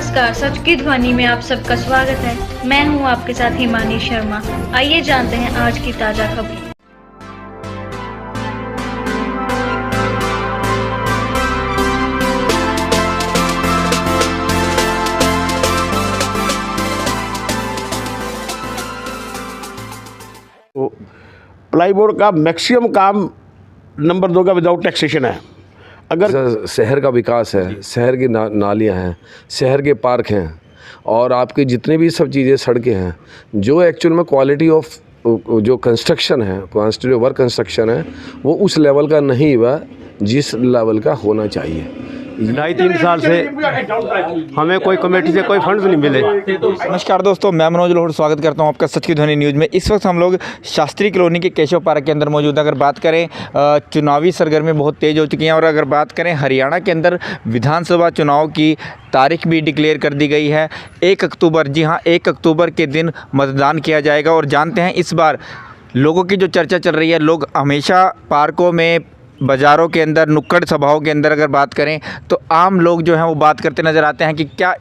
नमस्कार, सच की ध्वनि में आप सबका स्वागत है। मैं हूं आपके साथ हिमानी शर्मा। आइए जानते हैं आज की ताजा खबरें। प्लाईवुड का मैक्सिमम काम नंबर 2 का विदाउट टैक्सेशन है। अगर शहर का विकास है, शहर की नालियाँ हैं, शहर के पार्क हैं और आपके जितने भी सब चीज़ें सड़कें हैं, जो एक्चुअल में क्वालिटी ऑफ जो कंस्ट्रक्शन है, क्वांटिटी ऑफ वर्क कंस्ट्रक्शन है, वो उस लेवल का नहीं हुआ जिस लेवल का होना चाहिए। 2.5-3 साल से हमें कोई कमेटी से कोई फंड्स नहीं मिले। नमस्कार दोस्तों, मैं मनोज लोहड़ स्वागत करता हूं आपका सच की ध्वनि न्यूज़ में। इस वक्त हम लोग शास्त्री कॉलोनी के केशव पार्क के अंदर मौजूद हैं। अगर बात करें चुनावी सरगर्मी बहुत तेज़ हो चुकी हैं और अगर बात करें हरियाणा के अंदर विधानसभा चुनाव की तारीख भी डिक्लेयर कर दी गई है। 1 अक्टूबर, जी हाँ 1 अक्टूबर के दिन मतदान किया जाएगा। और जानते हैं इस बार लोगों की जो चर्चा चल रही है, लोग हमेशा पार्कों में, बाज़ारों के अंदर, नुक्कड़ सभाओं के अंदर अगर बात करें तो आम लोग जो हैं वो बात करते नज़र आते हैं कि क्या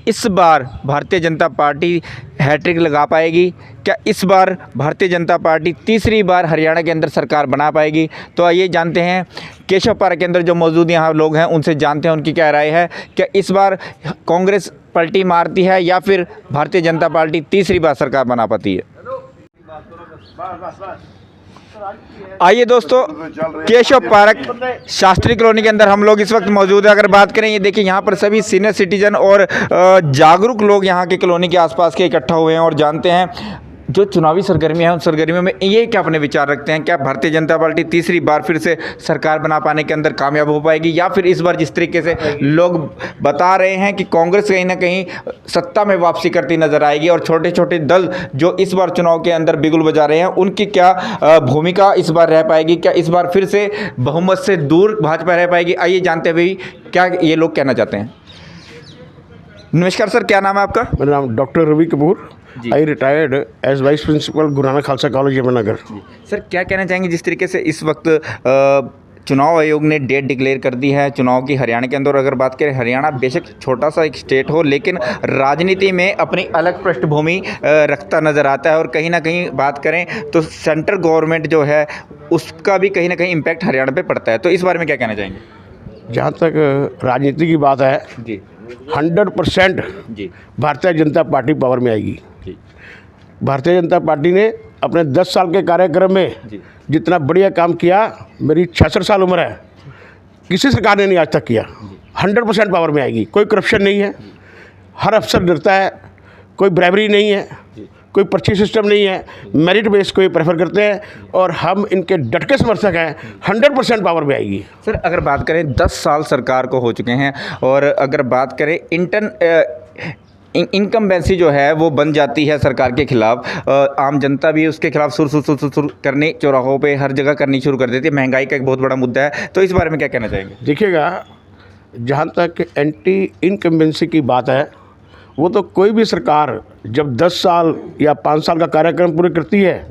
इस बार भारतीय जनता पार्टी हैट्रिक लगा पाएगी, क्या इस बार भारतीय जनता पार्टी तीसरी बार हरियाणा के अंदर सरकार बना पाएगी। तो आइए जानते हैं केशव पार्क के अंदर जो मौजूद यहाँ लोग हैं उनसे जानते हैं उनकी क्या राय है। क्या इस बार कांग्रेस पलटी मारती है या फिर भारतीय जनता पार्टी तीसरी बार सरकार बना पाती है। आइए दोस्तों, केशव पार्क शास्त्री कॉलोनी के अंदर हम लोग इस वक्त मौजूद है। अगर बात करें, ये देखिए यहाँ पर सभी सीनियर सिटीजन और जागरूक लोग यहाँ के कॉलोनी के आसपास के इकट्ठा हुए हैं और जानते हैं जो चुनावी सरगर्मियाँ हैं उन सरगर्मियों में ये क्या अपने विचार रखते हैं। क्या भारतीय जनता पार्टी तीसरी बार फिर से सरकार बना पाने के अंदर कामयाब हो पाएगी या फिर इस बार जिस तरीके से लोग बता रहे हैं कि कांग्रेस कहीं ना कहीं सत्ता में वापसी करती नजर आएगी और छोटे छोटे दल जो इस बार चुनाव के अंदर बिगुल बजा रहे हैं उनकी क्या भूमिका इस बार रह पाएगी। क्या इस बार फिर से बहुमत से दूर भाजपा रह पाएगी। आइए जानते हुए क्या ये लोग कहना चाहते हैं। नमस्कार सर, क्या नाम है आपका। मेरा नाम डॉक्टर रवि कपूर। आई retired as vice principal Guru Nanak Khalsa college Yamunanagar. Sir क्या कहना चाहेंगे जिस तरीके से इस वक्त चुनाव आयोग ने डेट डिक्लेयर कर दी है चुनाव की हरियाणा के अंदर। अगर बात करें, हरियाणा बेशक छोटा सा एक स्टेट हो लेकिन राजनीति में अपनी अलग पृष्ठभूमि रखता नज़र आता है और कहीं ना कहीं बात करें तो सेंट्रल गवर्नमेंट जो है उसका भी कहीं ना कहीं इम्पैक्ट हरियाणा पे पड़ता है। तो इस बारे में क्या कहना चाहेंगे। जहाँ तक राजनीति की बात है जी 100% जी भारतीय जनता पार्टी पावर में आएगी। भारतीय जनता पार्टी ने अपने 10 साल के कार्यक्रम में जितना बढ़िया काम किया, मेरी 66 साल उम्र है, किसी सरकार ने नहीं आज तक किया। 100% पावर में आएगी। कोई करप्शन नहीं है, हर अफसर डरता है, कोई ब्राइबरी नहीं है, कोई पर्ची सिस्टम नहीं है, मेरिट बेस को ये प्रेफर करते हैं और हम इनके डट के समर्थक हैं। 100% पावर में आएगी। सर अगर बात करें 10 साल सरकार को हो चुके हैं और अगर बात करें इनकम्बेंसी जो है वो बन जाती है सरकार के खिलाफ, आम जनता भी उसके खिलाफ सुर करने चौराहों पे हर जगह करनी शुरू कर देती है। महंगाई का एक बहुत बड़ा मुद्दा है, तो इस बारे में क्या कहना चाहेंगे। देखिएगा, जहाँ तक एंटी इनकम्बेंसी की बात है, वो तो कोई भी सरकार जब 10 साल या 5 साल का कार्यक्रम पूरे करती है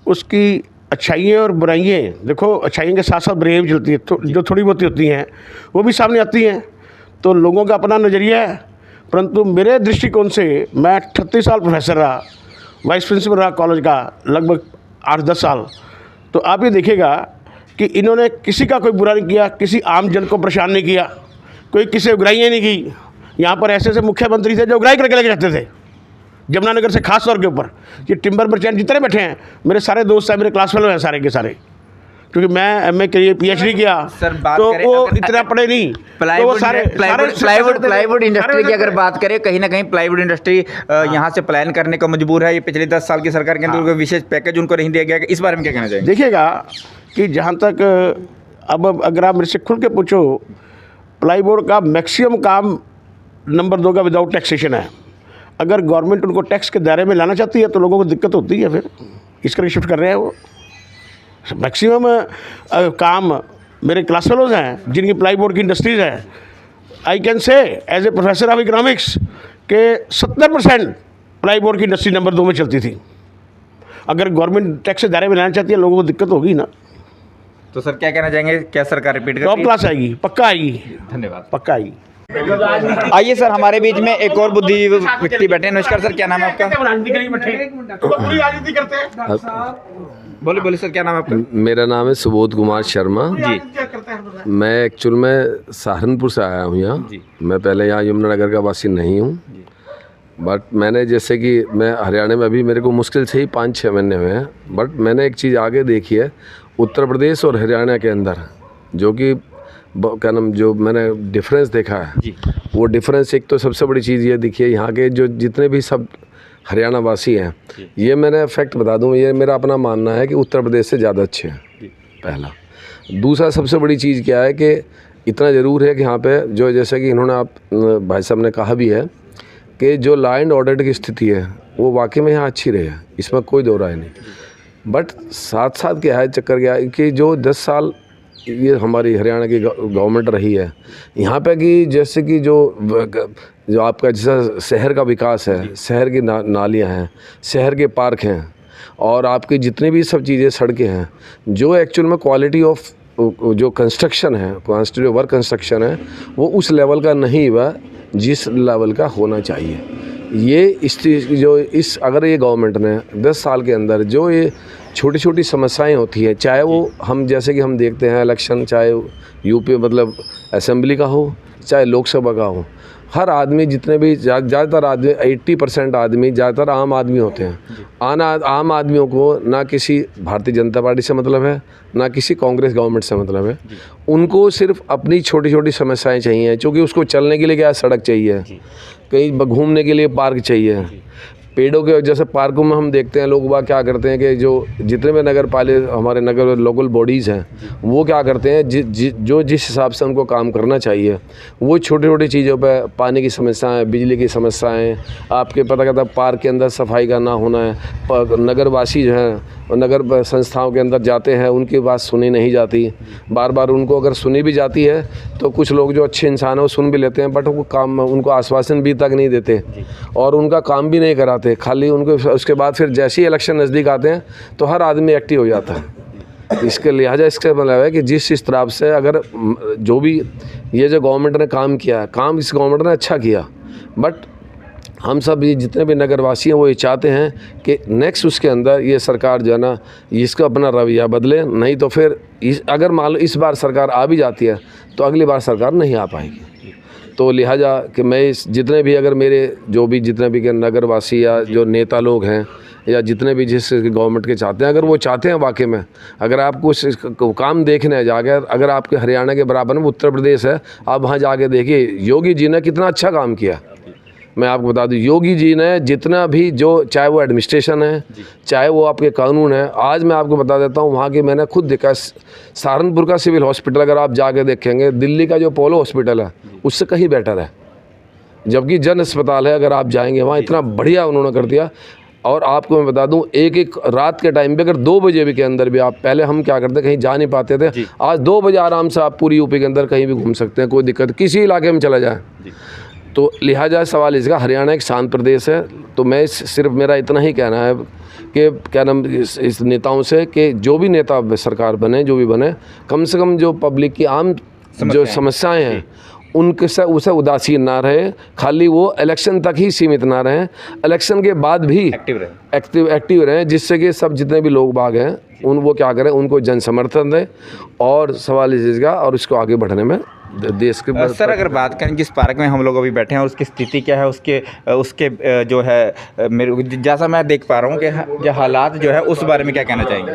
उसकी अच्छाइयाँ और बुराइयाँ, देखो अच्छाइयों के साथ साथ बुराइयाँ भी चलती है, तो जो थोड़ी बहुत होती हैं वो भी सामने आती हैं। तो लोगों का अपना नज़रिया है, परंतु मेरे दृष्टिकोण से मैं 38 साल प्रोफेसर रहा, वाइस प्रिंसिपल रहा कॉलेज का लगभग 8-10 साल। तो आप ये देखिएगा कि इन्होंने किसी का कोई बुरा नहीं किया, किसी आम जन को परेशान नहीं किया, कोई किसी उगराइयाँ नहीं की। यहाँ पर ऐसे ऐसे मुख्यमंत्री थे जो उगराई करके लेके जाते थे जमुनानगर से, खास तौर के ऊपर। ये टिम्बर मर्चेंट जितने बैठे हैं मेरे सारे दोस्त हैं, मेरे क्लास फेलो हैं सारे के सारे, क्योंकि मैं MA के लिए PhD किया। सर बात तो करें वो इतना पढ़े नहीं। प्लाईवुड इंडस्ट्री की अगर बात करें, कहीं ना कहीं प्लाईवुड इंडस्ट्री यहाँ से प्लान करने को मजबूर है। ये पिछले 10 साल की सरकार के अंदर कोई विशेष पैकेज उनको नहीं दिया गया। इस बारे में क्या कहना चाहिए। देखिएगा कि जहाँ तक अब अगर आप मेरे से खुल के पूछो, प्लाईवुड का मैक्सिमम काम नंबर 2 का विदाउट टैक्सेशन है। अगर गवर्नमेंट उनको टैक्स के दायरे में लाना चाहती है तो लोगों को दिक्कत होती है, फिर इस करके शिफ्ट कर रहे हैं वो। मैक्सिमम काम मेरे क्लास फेलोज हैं जिनकी प्लाईवुड की इंडस्ट्रीज़ है। I can say as a professor of economics के 70% प्लाईवुड की इंडस्ट्री नंबर 2 में चलती थी। अगर गवर्नमेंट टैक्स के दायरे में लाना चाहती है, लोगों को दिक्कत होगी ना। तो सर क्या कहना चाहेंगे, क्या सरकार रिपीट टॉप क्लास आएगी, पक्का आएगी, धन्यवाद। पक्का आएगी। आइए सर, हमारे बीच में एक और बुद्धि व्यक्ति बैठे हैं। नमस्कार सर, क्या नाम है आपका? बोले बोले सर, क्या नाम है आपका? मेरा नाम है सुबोध कुमार शर्मा जी। मैं एक्चुअल में सहारनपुर से आया हूँ यहाँ। मैं पहले यहाँ यमुनानगर का वासी नहीं हूँ, बट मैंने जैसे कि मैं हरियाणा में अभी मेरे को मुश्किल से ही 5-6 महीने हुए हैं, बट मैंने एक चीज़ आगे देखी है उत्तर प्रदेश और हरियाणा के अंदर, जो कि क्या नाम जो मैंने डिफरेंस देखा है जी। वो डिफरेंस एक तो सबसे बड़ी चीज़ ये दिखी है, यहाँ के जो जितने भी सब हरियाणा वासी हैं, ये मैंने फैक्ट बता दूँ, ये मेरा अपना मानना है कि उत्तर प्रदेश से ज़्यादा अच्छे हैं, पहला। दूसरा सबसे बड़ी चीज़ क्या है कि इतना ज़रूर है कि यहाँ पे जो जैसे कि इन्होंने आप भाई साहब ने कहा भी है कि जो लॉ एंड ऑर्डर की स्थिति है वो वाकई में यहाँ अच्छी रही है, इसमें कोई दो राय नहीं। बट साथ साथ क्या है, चक्कर क्या है कि जो 10 साल ये हमारी हरियाणा की गवर्नमेंट रही है यहाँ पे कि जैसे कि जो आपका जैसा शहर का विकास है, शहर की नालियाँ हैं, शहर के पार्क हैं, और आपकी जितनी भी सब चीज़ें सड़कें हैं, जो एक्चुअल में क्वालिटी ऑफ जो कंस्ट्रक्शन है, क्वांटिटी वर्क कंस्ट्रक्शन है, वो उस लेवल का नहीं हुआ जिस लेवल का होना चाहिए। ये इस अगर ये गवर्नमेंट ने 10 साल के अंदर जो ये छोटी छोटी समस्याएं होती है, चाहे वो हम जैसे कि हम देखते हैं इलेक्शन, चाहे यूपी मतलब असेंबली का हो, चाहे लोकसभा का हो, हर आदमी जितने भी ज़्यादातर आदमी 80% आदमी ज़्यादातर आम आदमी होते हैं। आम आदमियों को ना किसी भारतीय जनता पार्टी से मतलब है, ना किसी कांग्रेस गवर्नमेंट से मतलब है। उनको सिर्फ अपनी छोटी छोटी समस्याएं चाहिए, क्योंकि उसको चलने के लिए क्या सड़क चाहिए, कहीं घूमने के लिए पार्क चाहिए। पेड़ों के जैसे पार्कों में हम देखते हैं लोग क्या करते हैं कि जो जितने भी नगर पालिका हमारे नगर लोकल बॉडीज़ हैं वो क्या करते हैं जो जिस हिसाब से उनको काम करना चाहिए वो छोटी छोटी चीज़ों पे, पानी की समस्याएं, बिजली की समस्याएं, आपके पता कहता पार्क के अंदर सफाई का ना होना है, नगरवासी जो हैं नगर संस्थाओं के अंदर जाते हैं उनकी बात सुनी नहीं जाती, बार बार उनको अगर सुनी भी जाती है तो कुछ लोग जो अच्छे इंसान हैं वो सुन भी लेते हैं, बट वो काम उनको आश्वासन भी तक नहीं देते और उनका काम भी नहीं कराते, खाली उनको। उसके बाद फिर जैसे ही इलेक्शन नज़दीक आते हैं तो हर आदमी एक्टिव हो जाता है। इसके लिहाजा इसका मतलब है कि जिस तरह से अगर जो भी ये जो गवर्नमेंट ने काम किया है, काम इस गवर्नमेंट ने अच्छा किया, बट हम सब ये जितने भी नगरवासी हैं वो ये चाहते हैं कि नेक्स्ट उसके अंदर ये सरकार जो है ना इसका अपना रवैया बदले, नहीं तो फिर अगर मान लो इस बार सरकार आ भी जाती है तो अगली बार सरकार नहीं आ पाएगी। तो लिहाजा कि मैं जितने भी अगर मेरे जो भी जितने भी नगरवासी या जो नेता लोग हैं या जितने भी जिस गवर्नमेंट के चाहते हैं, अगर वो चाहते हैं वाकई में, अगर आपको इस काम देखने जाके, अगर आपके हरियाणा के बराबर में उत्तर प्रदेश है, आप वहाँ जाके देखिए योगी जी ने कितना अच्छा काम किया। मैं आपको बता दूं योगी जी ने जितना भी जो चाहे वो एडमिनिस्ट्रेशन है, चाहे वो आपके कानून है, आज मैं आपको बता देता हूं वहाँ के मैंने खुद देखा सहारनपुर का सिविल हॉस्पिटल अगर आप जाके देखेंगे, दिल्ली का जो पोलो हॉस्पिटल है उससे कहीं बेटर है, जबकि जन अस्पताल है अगर आप जाएंगे वहाँ इतना बढ़िया उन्होंने कर दिया। और आपको मैं बता दूं एक रात के टाइम पे अगर 2 बजे भी के अंदर भी आप, पहले हम क्या करते कहीं जा नहीं पाते थे, आज 2 बजे आराम से आप पूरी यूपी के अंदर कहीं भी घूम सकते हैं, कोई दिक्कत, किसी इलाके में चला जाए। तो लिहाजा सवाल इसका, हरियाणा एक शांत प्रदेश है, तो मैं सिर्फ मेरा इतना ही कहना है कि क्या नाम इस नेताओं से कि जो भी नेता सरकार बने, जो भी बने, कम से कम जो पब्लिक की आम जो समस्याएं हैं उनके से उसे उदासीन ना रहे, खाली वो इलेक्शन तक ही सीमित ना रहें, इलेक्शन के बाद भी एक्टिव रहें, जिससे कि सब जितने भी लोग बाग हैं वो क्या करें, उनको जन समर्थन दें और सवाल इस चीज़ का और इसको आगे बढ़ने में देश के। सर अगर बात करें जिस पार्क में हम लोग अभी बैठे हैं और उसकी स्थिति क्या है, उसके जो है मेरे जैसा मैं देख पा रहा हूँ कि जो हालात जो है उस बारे में क्या कहना चाहेंगे?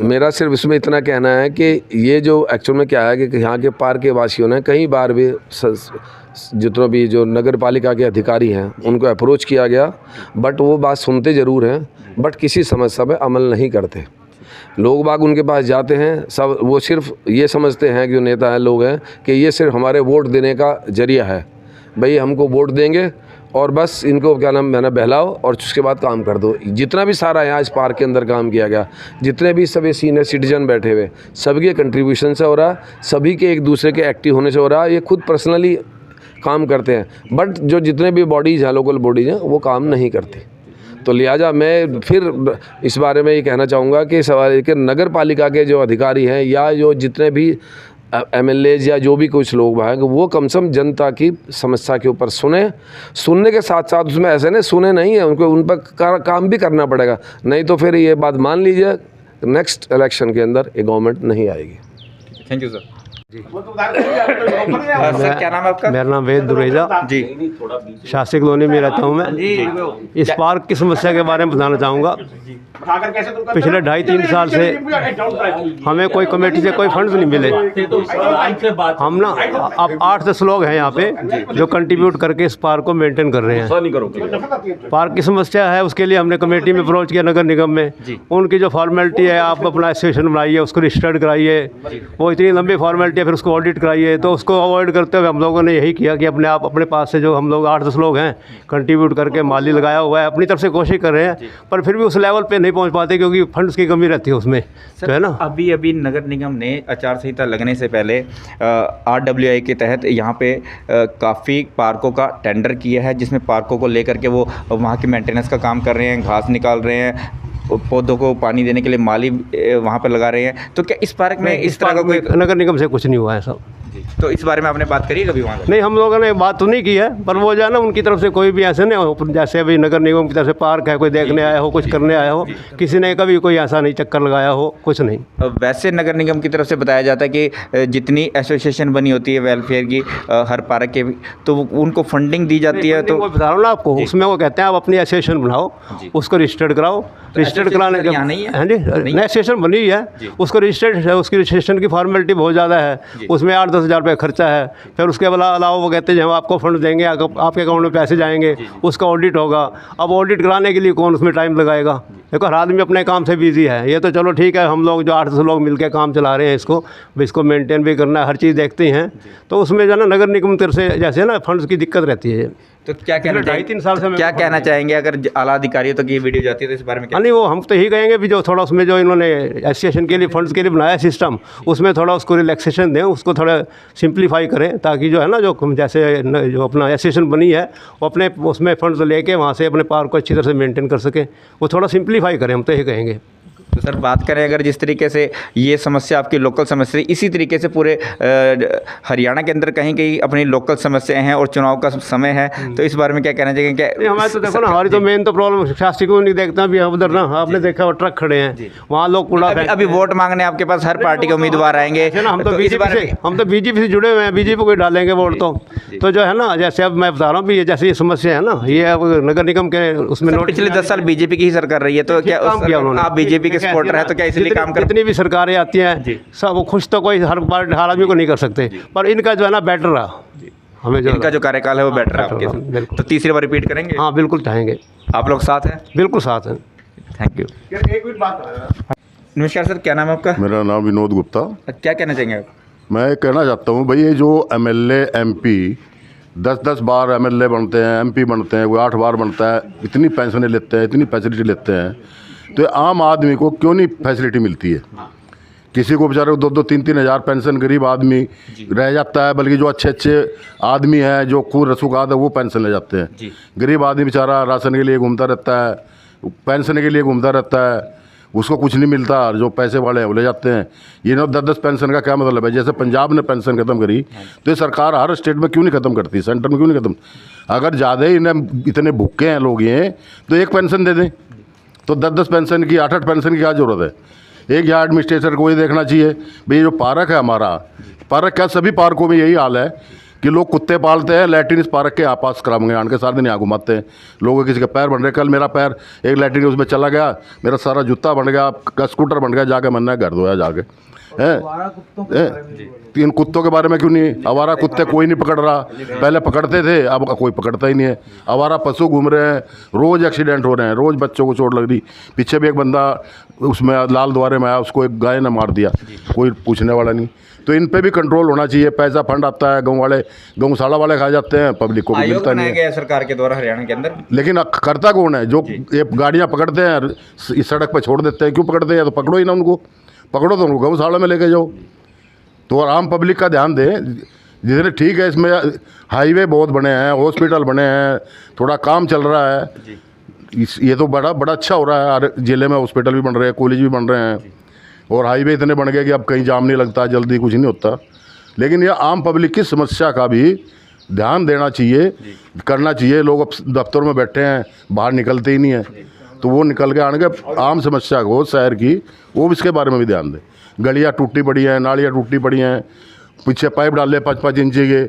मेरा सिर्फ इसमें इतना कहना है कि ये जो एक्चुअल में क्या है कि यहाँ के पार्क के वासियों ने कई बार भी जितना भी जो नगर पालिका के अधिकारी हैं उनको अप्रोच किया गया, बट वो बात सुनते ज़रूर हैं, बट किसी समस्या पे अमल नहीं करते। लोग बाग उनके पास जाते हैं, सब वो सिर्फ ये समझते हैं कि जो नेता हैं लोग हैं कि ये सिर्फ हमारे वोट देने का जरिया है, भाई हमको वोट देंगे और बस इनको क्या नाम मैंने बहलाओ और उसके बाद काम कर दो। जितना भी सारा यहाँ इस पार्क के अंदर काम किया गया, जितने भी सभी सीनियर सिटीजन बैठे हुए, सभी के कंट्रीब्यूशन से हो रहा, सभी के एक दूसरे के एक्टिव होने से हो रहा, ये खुद पर्सनली काम करते हैं, बट जो जितने भी बॉडीज़ हैं, लोकल बॉडीज़ हैं, वो काम नहीं करती। तो लिहाजा मैं फिर इस बारे में ये कहना चाहूँगा कि सवाल है कि नगर पालिका के जो अधिकारी हैं या जो जितने भी MLAs या जो भी कुछ लोग हैं वो कम से कम जनता की समस्या के ऊपर सुनने के साथ साथ उसमें ऐसे नहीं सुने नहीं है, उनको उन पर काम भी करना पड़ेगा, नहीं तो फिर ये बात मान लीजिए नेक्स्ट इलेक्शन के अंदर ये गवर्नमेंट नहीं आएगी। Thank you sir. सर क्या नाम है आपका? मेरा नाम वेद दुरेजा जी शास्त्री कॉलोनी में रहता हूँ मैं। इस पार्क की समस्या के बारे में बताना चाहूँगा। पिछले 2.5-3 साल से हमें कोई कमेटी से कोई फंड्स नहीं मिले। हम ना अब 8-10 लोग हैं यहाँ पे जो कंट्रीब्यूट करके इस पार्क को मेंटेन कर रहे हैं। पार्क की समस्या है, उसके लिए हमने कमेटी में अप्रोच किया, नगर निगम में। उनकी जो फॉर्मेलिटी है, आप अपना एसोसिएशन बनाइए, उसको रजिस्टर्ड कराइए, वो इतनी लंबी फॉर्मेलिटी है, फिर उसको ऑडिट कराइए। तो उसको अवॉइड करते हुए हम लोगों ने यही किया कि अपने पास से जो हम लोग 8-10 लोग हैं कंट्रीब्यूट करके माली लगाया हुआ है, अपनी तरफ से कोशिश कर रहे हैं, पर फिर भी उस लेवल पे नहीं पहुंच पाते क्योंकि फंड्स की कमी रहती है उसमें, तो है ना। अभी नगर निगम ने आचार संहिता लगने से पहले RWI के तहत यहाँ पे काफ़ी पार्कों का टेंडर किया है, जिसमें पार्कों को लेकर के वो वहाँ की मेंटेनेंस का काम कर रहे हैं, घास निकाल रहे हैं, पौधों को पानी देने के लिए माली वहाँ पर लगा रहे हैं। तो क्या इस पार्क में इस तरह का कोई नगर निगम से कुछ नहीं हुआ है सब। तो इस बारे में आपने बात करी है कभी वहाँ? नहीं, हम लोगों ने बात तो नहीं की है, पर वो जो है ना उनकी तरफ से कोई भी ऐसे नहीं हो, जैसे अभी नगर निगम की तरफ से पार्क है, कोई देखने आया हो, कुछ करने आया हो, किसी ने कभी कोई ऐसा नहीं चक्कर लगाया हो, कुछ नहीं। वैसे नगर निगम की तरफ से बताया जाता है कि जितनी एसोसिएशन बनी होती है वेलफेयर की हर पार्क के, तो उनको फंडिंग दी जाती है। तो वो बता रहा हूँ ना आपको, उसमें वो कहते हैं आप अपनी एसोसिएशन बनाओ, उसको रजिस्टर्ड कराओ। रजिस्टर्ड कराने के यहाँ नहीं है? हाँ जी, नया एसोसिएशन बनी है, उसको रजिस्टर्ड है, उसकी रजिस्ट्रेशन की फॉर्मेलिटी बहुत ज़्यादा है, उसमें 8-10 हज़ार रुपये खर्चा है। फिर उसके अलावा वो कहते हैं हम आपको फंड देंगे, आपके अकाउंट में पैसे जाएंगे, उसका ऑडिट होगा। अब ऑडिट कराने के लिए कौन उसमें टाइम लगाएगा? देखो हर आदमी अपने काम से बिजी है। ये तो चलो ठीक है, हम लोग जो 8-10 लोग मिलकर काम चला रहे हैं, इसको मेंटेन भी करना है, हर चीज़ देखते हैं, तो उसमें जो है ना नगर निगम तरफ से जैसे ना फंड्स की दिक्कत रहती है। तो क्या कहना 2.5-3 साल से क्या कहना चाहेंगे अगर आला अधिकारियों तक ये वीडियो जाती है तो इस बारे में क्या? नहीं, वो हम तो यही कहेंगे भी जो थोड़ा उसमें जो इन्होंने एसोसिएशन के लिए फंड्स के लिए बनाया सिस्टम, उसमें थोड़ा उसको रिलैक्सेशन दें, उसको थोड़ा सिंप्लीफाई करें, ताकि जो है ना जो जैसे जो अपना एसोसिएशन बनी है वो अपने उसमें फंड्स लेके वहाँ से अपने पार्क को अच्छी तरह से मेंटेन कर सकें, वो थोड़ा सिंप्लीफाई करें, हम तो यही कहेंगे। तो सर बात करें अगर जिस तरीके से ये समस्या आपकी लोकल समस्या, इसी तरीके से पूरे हरियाणा के अंदर कहीं कहीं अपनी लोकल समस्याएं हैं और चुनाव का समय है, तो इस बारे में क्या कहना चाहिए? क्या हमारे तो देखो ना, हमारी तो मेन तो प्रॉब्लम शास्त्री को नहीं देखते हैं उधर ना, आपने देखा वो ट्रक खड़े हैं वहाँ, लोग कूड़ा अभी वोट मांगने आपके पास हर पार्टी के उम्मीदवार आएंगे ना, हम तो बीजेपी से जुड़े हुए हैं, बीजेपी को डालेंगे वोट। तो जो है ना, जैसे अब मैं बता रहा हूँ भी जैसे ये समस्या है ना, ये अब नगर निगम के उसमें पिछले 10 साल बीजेपी की ही सरकार रही है, तो क्या आप बीजेपी के सपोर्टर हैं, तो क्या इसलिए काम कर? जितनी भी सरकारें आती हैं सब खुश तो कोई हर आदमी को नहीं कर सकते, पर इनका जो है ना बेटर रहा, हमें इनका जो कार्यकाल है वो बेटर है आपके। बिल्कुल। तो तीसरी बार रिपीट करेंगे? हाँ बिल्कुल चाहेंगे। आप लोग साथ हैं? बिल्कुल साथ हैं। Thank you. नमस्कार सर, क्या नाम है आपका? मेरा नाम विनोद गुप्ता। क्या कहना चाहेंगे आप? मैं कहना चाहता हूँ भाई, ये जो MLA MP 10-10 बार MLA बनते हैं, MP बनते हैं, कोई 8 बार बनता है, इतनी पेंशनें लेते हैं, इतनी फैसिलिटी लेते हैं, तो आम आदमी को क्यों नहीं फैसिलिटी मिलती है? किसी को बेचारे 2-3 हज़ार पेंशन गरीब आदमी रह जाता है, बल्कि जो अच्छे आदमी हैं जो खूब रसूखात है वो पेंशन ले जाते हैं। गरीब आदमी बेचारा राशन के लिए घूमता रहता है, पेंशन के लिए घूमता रहता है, उसको कुछ नहीं मिलता। जो पैसे वाले हैं वो ले जाते हैं। ये ना 10-10 पेंशन का क्या मतलब है? जैसे पंजाब ने पेंशन ख़त्म करी, तो ये सरकार हर स्टेट में क्यों नहीं ख़त्म करती? सेंटर में क्यों नहीं ख़त्म? अगर ज़्यादा ही इन्हें इतने भूखे हैं लोग ये, तो एक पेंशन दे दें, तो 10-10 पेंशन की 8-8 पेंशन की क्या ज़रूरत है? एक यहाँ एडमिनिस्ट्रेटर को ये देखना चाहिए भाई, जो पार्क है हमारा, पार्क क्या सभी पार्कों में यही हाल है कि लोग कुत्ते पालते हैं, लैट्रिन इस पार्क के आपास कराएंगे, आन के सारे दिन यहाँ घुमाते हैं, लोगों किसी के पैर बन रहे। कल मेरा पैर एक लैट्रिन उसमें चला गया, मेरा सारा जूता बन गया, स्कूटर बन गया, जाके मन है घर धोया जाके इन कुत्तों के बारे में क्यों नहीं? आवारा कुत्ते कोई नहीं पकड़ रहा, पहले पकड़ते थे, अब कोई पकड़ता ही नहीं है। आवारा पशु घूम रहे हैं, रोज़ एक्सीडेंट हो रहे हैं, रोज़ बच्चों को चोट लग रही। पीछे भी एक बंदा उसमें लाल द्वारे में आया, उसको एक गाय ने मार दिया, कोई पूछने वाला नहीं। तो इन पे भी कंट्रोल होना चाहिए। पैसा फंड आता है, गौशाला वाले खा जाते हैं, पब्लिक को मिलता नहीं है सरकार के द्वारा हरियाणा के अंदर। लेकिन करता कौन है? जो ये गाड़ियाँ पकड़ते हैं इस सड़क पर छोड़ देते हैं, क्यों पकड़ते हैं? तो पकड़ो ही ना उनको, पकड़ो तो उनको गौशाला में लेके जाओ। तो और आम पब्लिक का ध्यान दें। जितने ठीक है, इसमें हाईवे बहुत बने हैं, हॉस्पिटल बने हैं, थोड़ा काम चल रहा है, ये तो बड़ा अच्छा हो रहा है। हर जिले में हॉस्पिटल भी बन रहे हैं, कॉलेज भी बन रहे हैं, और हाईवे इतने बन गए कि अब कहीं जाम नहीं लगता, जल्दी कुछ नहीं होता। लेकिन ये आम पब्लिक की समस्या का भी ध्यान देना चाहिए, करना चाहिए। लोग अब दफ्तर में बैठे हैं, बाहर निकलते ही नहीं है, तो वो निकल के आने के आम समस्या को शहर की, वो भी इसके बारे में भी ध्यान दें। गलियाँ टूटी पड़ी हैं, नालियाँ टूटी पड़ी हैं, पीछे पाइप डाले 5-5 इंची के,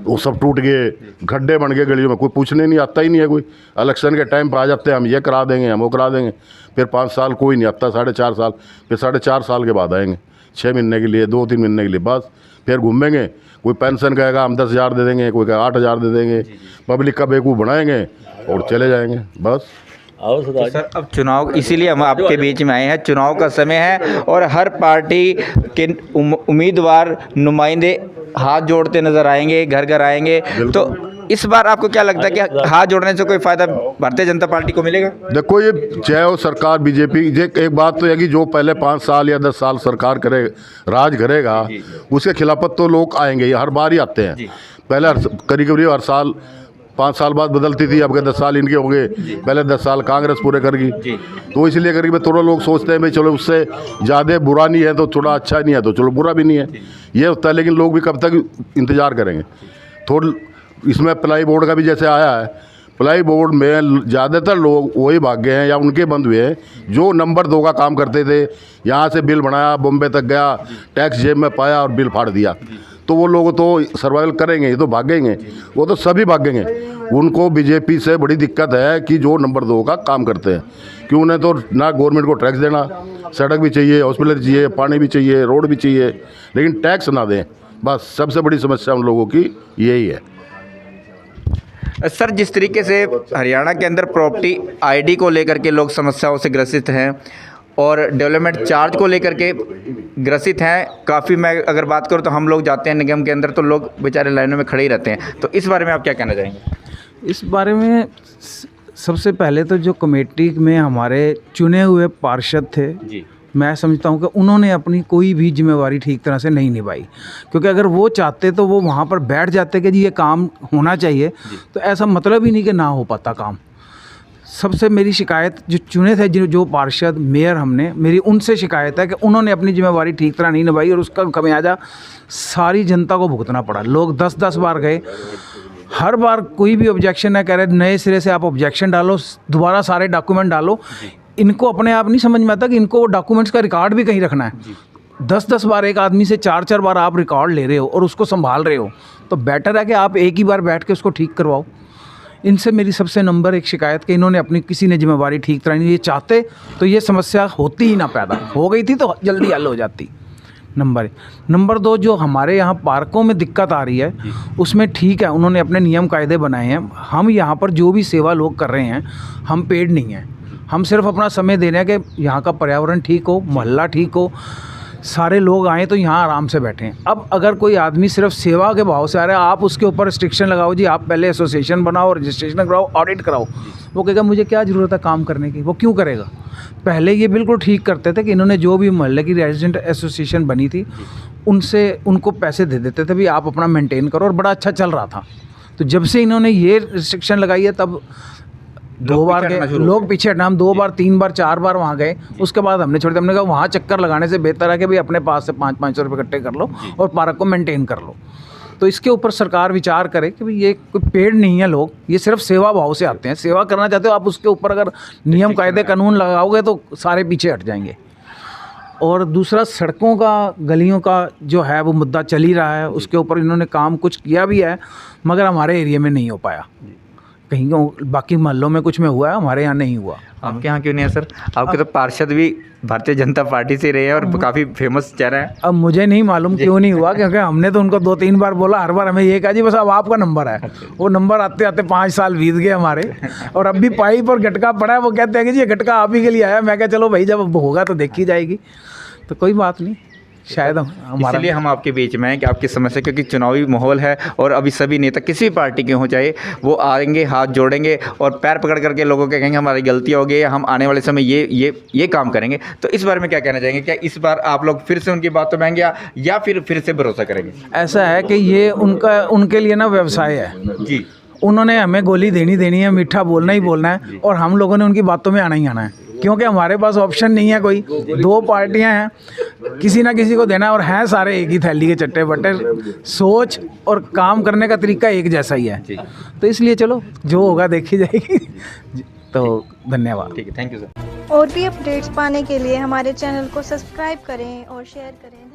वो सब टूट गए, गड्ढे बन गए गलियों में, कोई पूछने नहीं आता ही नहीं है कोई। इलेक्शन के टाइम पर आ जाते हैं, हम ये करा देंगे, हम वो करा देंगे, फिर 5 साल कोई नहीं आता, 4.5 साल, फिर 4.5 साल के बाद आएंगे 6 महीने के लिए, 2-3 महीने के लिए, बस फिर घूमेंगे। कोई पेंशन कहेगा हम 10,000 दे देंगे, कोई कहेगा 8,000 दे देंगे, पब्लिक का बेवकूफ़ बनाएंगे और चले जाएंगे बस। तो सर अब चुनाव, इसीलिए हम आपके बीच में आए हैं, चुनाव का समय है और हर पार्टी के उम्मीदवार नुमाइंदे हाथ जोड़ते नजर आएंगे, घर घर आएंगे। तो इस बार आपको क्या लगता है कि हाथ जोड़ने से कोई फायदा भारतीय जनता पार्टी को मिलेगा? देखो, ये चाहे वो सरकार बीजेपी, ये एक बात तो है कि जो पहले 5 साल या 10 साल सरकार करे, राज करेगा, उसके खिलाफत तो लोग आएंगे, ये हर बार ही आते हैं। पहले करीब हर साल 5 साल बाद बदलती थी, अब के 10 साल इनके हो गए, पहले 10 साल कांग्रेस पूरे करेगी, तो इसलिए करीब थोड़ा लोग सोचते हैं भाई चलो उससे ज़्यादा बुरा नहीं है तो थोड़ा अच्छा नहीं है तो चलो बुरा भी नहीं है, ये होता है। लेकिन लोग भी कब तक इंतज़ार करेंगे? थोड़ा इसमें प्लाई बोर्ड का भी जैसे आया है, प्लाई बोर्ड में ज़्यादातर लोग वही भाग गए हैं या उनके बंद हुए हैं जो नंबर 2 का काम करते थे। यहाँ से बिल बनाया, बॉम्बे तक गया, टैक्स जेब में पाया और बिल फाड़ दिया, तो वो लोग तो सर्वाइवल करेंगे, ये तो भागेंगे, वो तो सभी भागेंगे। उनको बीजेपी से बड़ी दिक्कत है कि जो नंबर 2 का काम करते हैं, कि उन्हें तो ना गवर्नमेंट को टैक्स देना, सड़क भी चाहिए, हॉस्पिटल चाहिए, पानी भी चाहिए, रोड भी चाहिए, लेकिन टैक्स ना दें, बस सबसे बड़ी समस्या उन लोगों की यही है। सर, जिस तरीके से हरियाणा के अंदर प्रॉपर्टी आईडी को लेकर के लोग समस्याओं से ग्रसित हैं और डेवलपमेंट चार्ज को लेकर के ग्रसित हैं, काफ़ी, मैं अगर बात करूं तो हम लोग जाते हैं निगम के अंदर तो लोग बेचारे लाइनों में खड़े ही रहते हैं, तो इस बारे में आप क्या कहना चाहेंगे? इस बारे में सबसे पहले तो जो कमेटी में हमारे चुने हुए पार्षद थे जी, मैं समझता हूं कि उन्होंने अपनी कोई भी जिम्मेवारी ठीक तरह से नहीं निभाई, क्योंकि अगर वो चाहते तो वो वहां पर बैठ जाते कि जी ये काम होना चाहिए, तो ऐसा मतलब ही नहीं कि ना हो पाता काम। सबसे मेरी शिकायत जो चुने थे जो पार्षद मेयर, हमने मेरी उनसे शिकायत है कि उन्होंने अपनी जिम्मेवारी ठीक तरह नहीं निभाई और उसका खमियाजा सारी जनता को भुगतना पड़ा। लोग 10-10 बार गए, हर बार कोई भी ऑब्जेक्शन है, कह रहे नए सिरे से आप ऑब्जेक्शन डालो, दोबारा सारे डॉक्यूमेंट डालो। इनको अपने आप नहीं समझ में आता कि इनको वो डॉक्यूमेंट्स का रिकॉर्ड भी कहीं रखना है। 10-10 बार एक आदमी से 4-4 बार आप रिकॉर्ड ले रहे हो और उसको संभाल रहे हो, तो बेटर है कि आप एक ही बार बैठ के उसको ठीक करवाओ। इनसे मेरी सबसे नंबर 1 शिकायत कि इन्होंने अपनी किसी ने जिम्मेवारी ठीक तरह नहीं, ये चाहते तो ये समस्या होती ही ना, पैदा हो गई थी तो जल्दी हल हो जाती। नंबर 1। नंबर 2, जो हमारे यहाँ पार्कों में दिक्कत आ रही है उसमें ठीक है, उन्होंने अपने नियम कायदे बनाए हैं। हम यहाँ पर जो भी सेवा लोग कर रहे हैं, हम पेड नहीं हैं, हम सिर्फ अपना समय दे रहे हैं कि यहाँ का पर्यावरण ठीक हो, मोहल्ला ठीक हो, सारे लोग आएँ तो यहाँ आराम से बैठें। अब अगर कोई आदमी सिर्फ सेवा के भाव से आ रहा है, आप उसके ऊपर रिस्ट्रिक्शन लगाओ, जी आप पहले एसोसिएशन बनाओ, रजिस्ट्रेशन कराओ, ऑडिट कराओ, वो कहेगा मुझे क्या ज़रूरत है काम करने की, वो क्यों करेगा? पहले ये बिल्कुल ठीक करते थे कि इन्होंने जो भी मोहल्ले की रेजिडेंट एसोसिएशन बनी थी उनको पैसे दे देते थे, भी आप अपना मेंटेन करो, और बड़ा अच्छा चल रहा था। तो जब से इन्होंने ये रिस्ट्रिक्शन लगाई है तब 2 बार गए लोग पीछे हटना, हम 2 बार 3 बार 4 बार वहाँ गए, उसके बाद हमने छोड़ दिया। हमने कहा वहाँ चक्कर लगाने से बेहतर है कि भाई अपने पास से 500-500 रुपये इकट्ठे कर लो और पार्क को मेंटेन कर लो। तो इसके ऊपर सरकार विचार करे कि भाई ये कोई पेड़ नहीं है, लोग ये सिर्फ सेवा भाव से आते हैं, सेवा करना चाहते हो आप, उसके ऊपर अगर नियम कायदे कानून लगाओगे तो सारे पीछे हट जाएंगे। और दूसरा, सड़कों का, गलियों का जो है वो मुद्दा चल ही रहा है, उसके ऊपर इन्होंने काम कुछ किया भी है मगर हमारे एरिया में नहीं हो पाया। कहीं बाकी महल्लों में कुछ में हुआ है, हमारे यहाँ नहीं हुआ। आपके यहाँ क्यों नहीं है सर? आपके तो पार्षद भी भारतीय जनता पार्टी से रहे हैं और काफ़ी फेमस चेहरा है। अब मुझे नहीं मालूम क्यों नहीं हुआ, क्योंकि हमने तो उनको 2-3 बार बोला, हर बार हमें ये कहा जी बस अब आपका नंबर है। वो नंबर आते आते 5 साल बीत गए हमारे, और अब भी पाइप और गटका पड़ा है। वो कहते हैं कि जी ये गटका आप ही के लिए आया। मैं क्या, चलो भाई जब होगा तो देखी जाएगी, तो कोई बात नहीं, शायद हमारा, इसलिए हम आपके बीच में हैं कि आपकी समस्या, क्योंकि चुनावी माहौल है और अभी सभी नेता किसी भी पार्टी के हो चाहे, वो आएंगे, हाथ जोड़ेंगे और पैर पकड़ करके लोगों के कहेंगे हमारी गलती हो गई, हम आने वाले समय ये काम करेंगे। तो इस बारे में क्या कहना चाहेंगे? क्या इस बार आप लोग फिर से उनकी बातों में आएंगे या फिर से भरोसा करेंगे? ऐसा है कि ये उनके लिए ना व्यवसाय है जी। उन्होंने हमें गोली देनी है, मीठा बोलना ही बोलना है, और हम लोगों ने उनकी बातों में आना ही आना है। क्योंकि हमारे पास ऑप्शन नहीं है कोई, 2 पार्टियां हैं, किसी ना किसी को देना है और हैं सारे एक ही थैली के चट्टे बट्टे, सोच और काम करने का तरीका एक जैसा ही है। तो इसलिए चलो जो होगा देखी जाएगी। तो धन्यवाद। ठीक है, थैंक यू सर। और भी अपडेट्स पाने के लिए हमारे चैनल को सब्सक्राइब करें और शेयर करें।